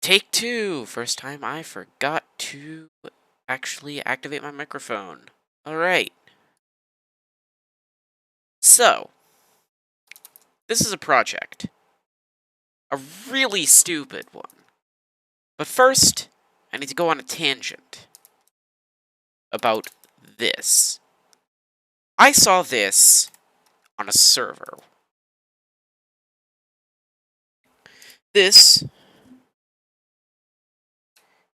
Take two! First time I forgot to actually activate my microphone. Alright. So, this is a project. A really stupid one. But first, I need to go on a tangent about this. I saw this on a server. This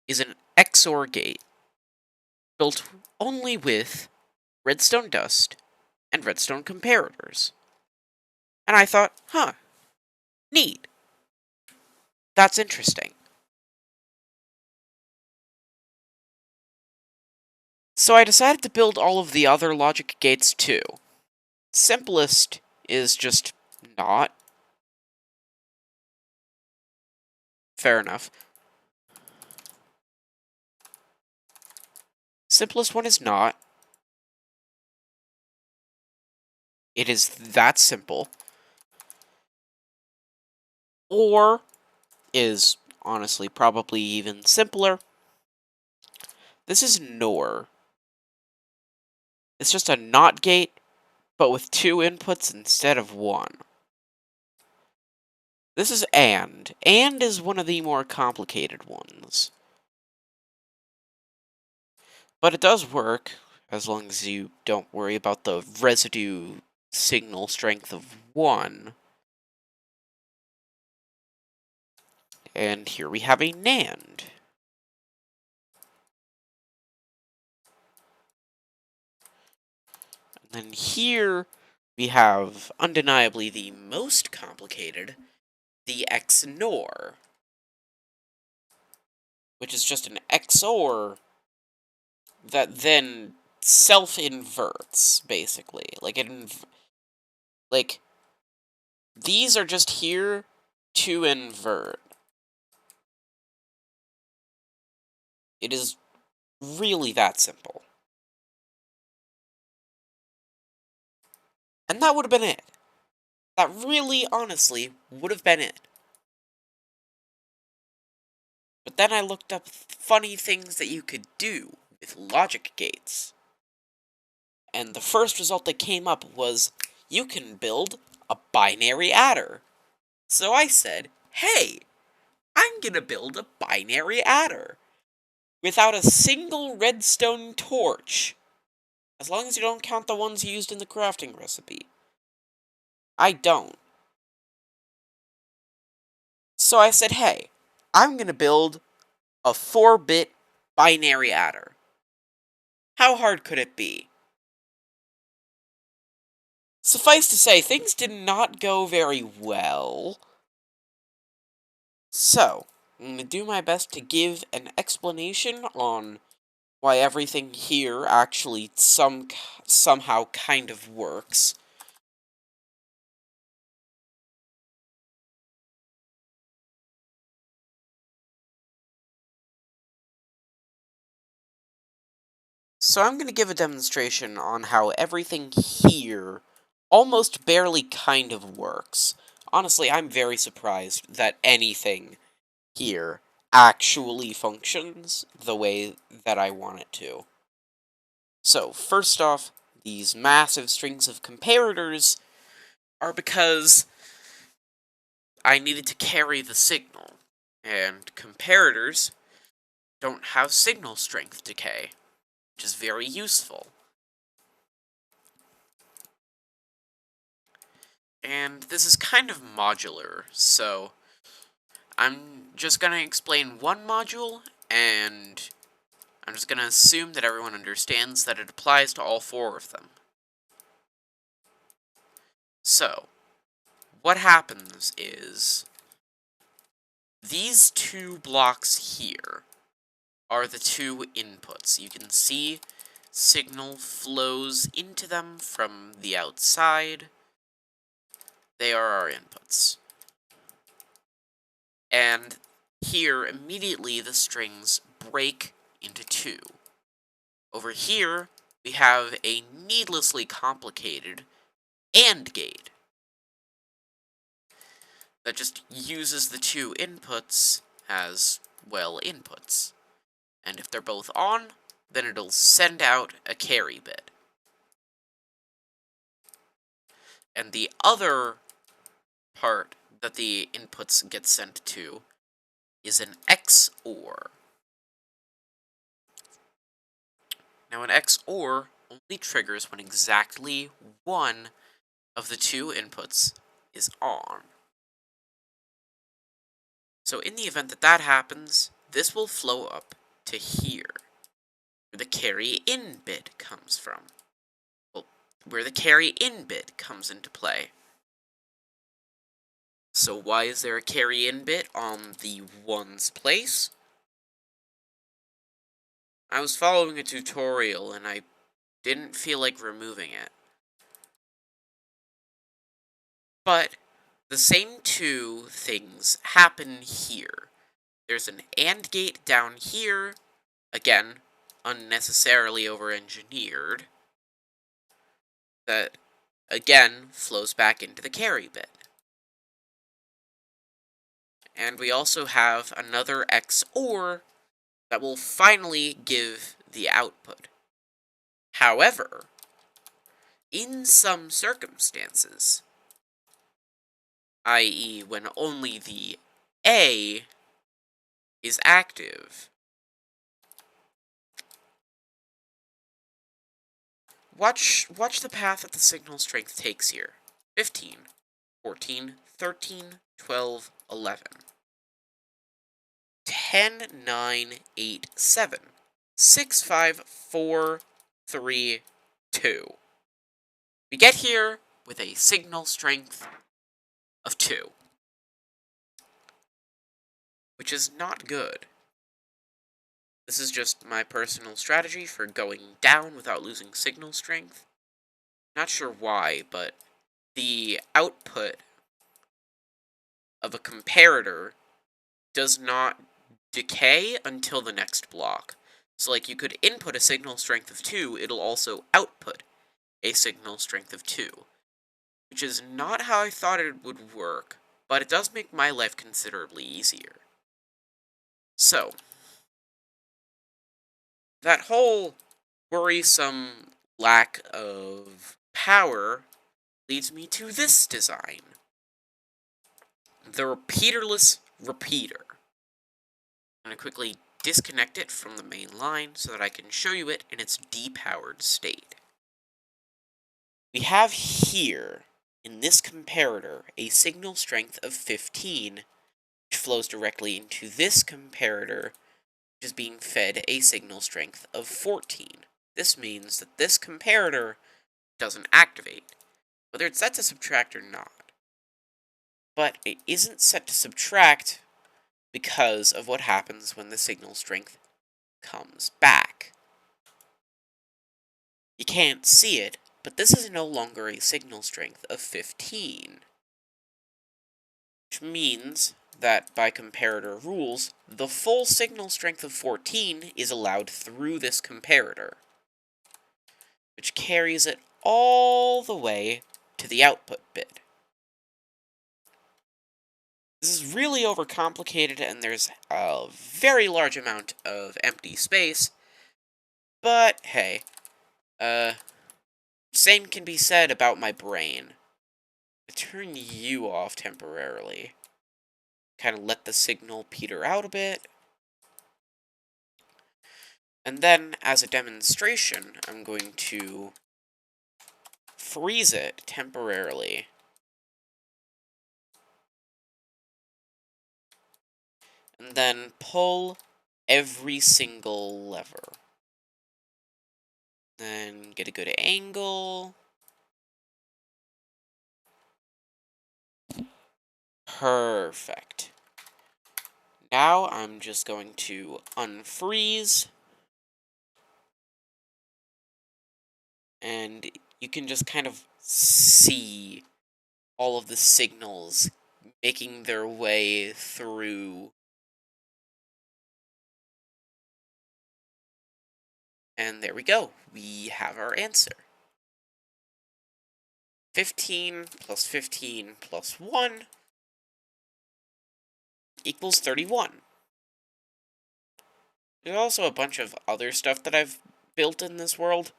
is an XOR gate built only with redstone dust and redstone comparators. And I thought, neat. That's interesting. So I decided to build all of the other logic gates too. Simplest is just not. Fair enough. Simplest one is not. It is that simple. Or is honestly probably even simpler. This is NOR. It's just a NOT gate, but with two inputs instead of one. This is AND. AND is one of the more complicated ones. But it does work, as long as you don't worry about the residue signal strength of 1. And here we have a NAND. And then here we have, undeniably, the most complicated, the XNOR, which is just an XOR that then self-inverts, basically. Like, these are just here to invert. It is really that simple. And that would have been it. That really, honestly, would have been it. But then I looked up funny things that you could do with logic gates. And the first result that came up was, you can build a binary adder. So I said, hey, I'm gonna build a binary adder. Without a single redstone torch. As long as you don't count the ones used in the crafting recipe. I don't. So I said, hey, I'm gonna build a 4-bit binary adder. How hard could it be? Suffice to say, things did not go very well. So, I'm going to do my best to give an explanation on why everything here actually somehow kind of works. So I'm going to give a demonstration on how everything here almost barely kind of works. Honestly, I'm very surprised that anything here actually functions the way that I want it to. So, first off, these massive strings of comparators are because I needed to carry the signal, and comparators don't have signal strength decay, which is very useful. And this is kind of modular, so I'm just going to explain one module, and I'm just going to assume that everyone understands that it applies to all 4 of them. So, what happens is, these 2 blocks here are the 2 inputs. You can see signal flows into them from the outside. They are our inputs. And here, immediately, the strings break into 2. Over here, we have a needlessly complicated AND gate that just uses the 2 inputs as, well, inputs. And if they're both on, then it'll send out a carry bit. And the other part that the inputs get sent to is an XOR. Now, an XOR only triggers when exactly one of the two inputs is on. So in the event that that happens, this will flow up to here, where the carry in bit comes from. Well, where the carry in bit comes into play. So why is there a carry in bit on the ones place? I was following a tutorial and I didn't feel like removing it. But the same two things happen here. There's an AND gate down here, again, unnecessarily over-engineered, that, again, flows back into the carry bit. And we also have another XOR that will finally give the output. However, in some circumstances, i.e. when only the A is active, watch the path that the signal strength takes here. 15, 14, 13, 12, 11. 10, 9, 8, 7. 6, 5, 4, 3, 2. We get here with a signal strength of 2, which is not good. This is just my personal strategy for going down without losing signal strength. Not sure why, but the output of a comparator does not decay until the next block. So, like, you could input a signal strength of 2, it'll also output a signal strength of 2. Which is not how I thought it would work, but it does make my life considerably easier. So, that whole worrisome lack of power leads me to this design. The repeaterless repeater. I'm going to quickly disconnect it from the main line so that I can show you it in its depowered state. We have here, in this comparator, a signal strength of 15, which flows directly into this comparator, which is being fed a signal strength of 14. This means that this comparator doesn't activate, whether it's set to subtract or not. But it isn't set to subtract because of what happens when the signal strength comes back. You can't see it, but this is no longer a signal strength of 15. Which means that, by comparator rules, the full signal strength of 14 is allowed through this comparator, which carries it all the way to the output bit. This is really overcomplicated, and there's a very large amount of empty space, but hey, same can be said about my brain. I turn you off temporarily. Kind of let the signal peter out a bit. And then, as a demonstration, I'm going to freeze it temporarily. And then pull every single lever. Then get a good angle. Perfect. Now I'm just going to unfreeze. And you can just kind of see all of the signals making their way through. And there we go. We have our answer. 15 plus 15 plus 1 equals 31. There's also a bunch of other stuff that I've built in this world,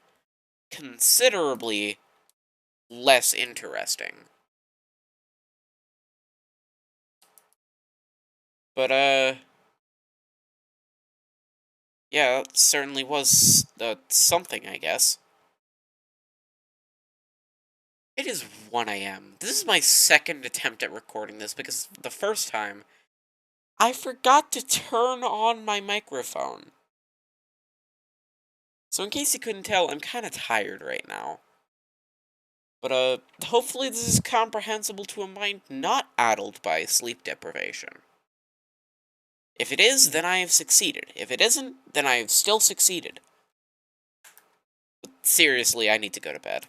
considerably less interesting. But, yeah, that certainly was, something, I guess. It is 1 a.m. This is my second attempt at recording this because the first time, I forgot to turn on my microphone. So in case you couldn't tell, I'm kinda tired right now. But, hopefully this is comprehensible to a mind not addled by sleep deprivation. If it is, then I have succeeded. If it isn't, then I have still succeeded. But seriously, I need to go to bed.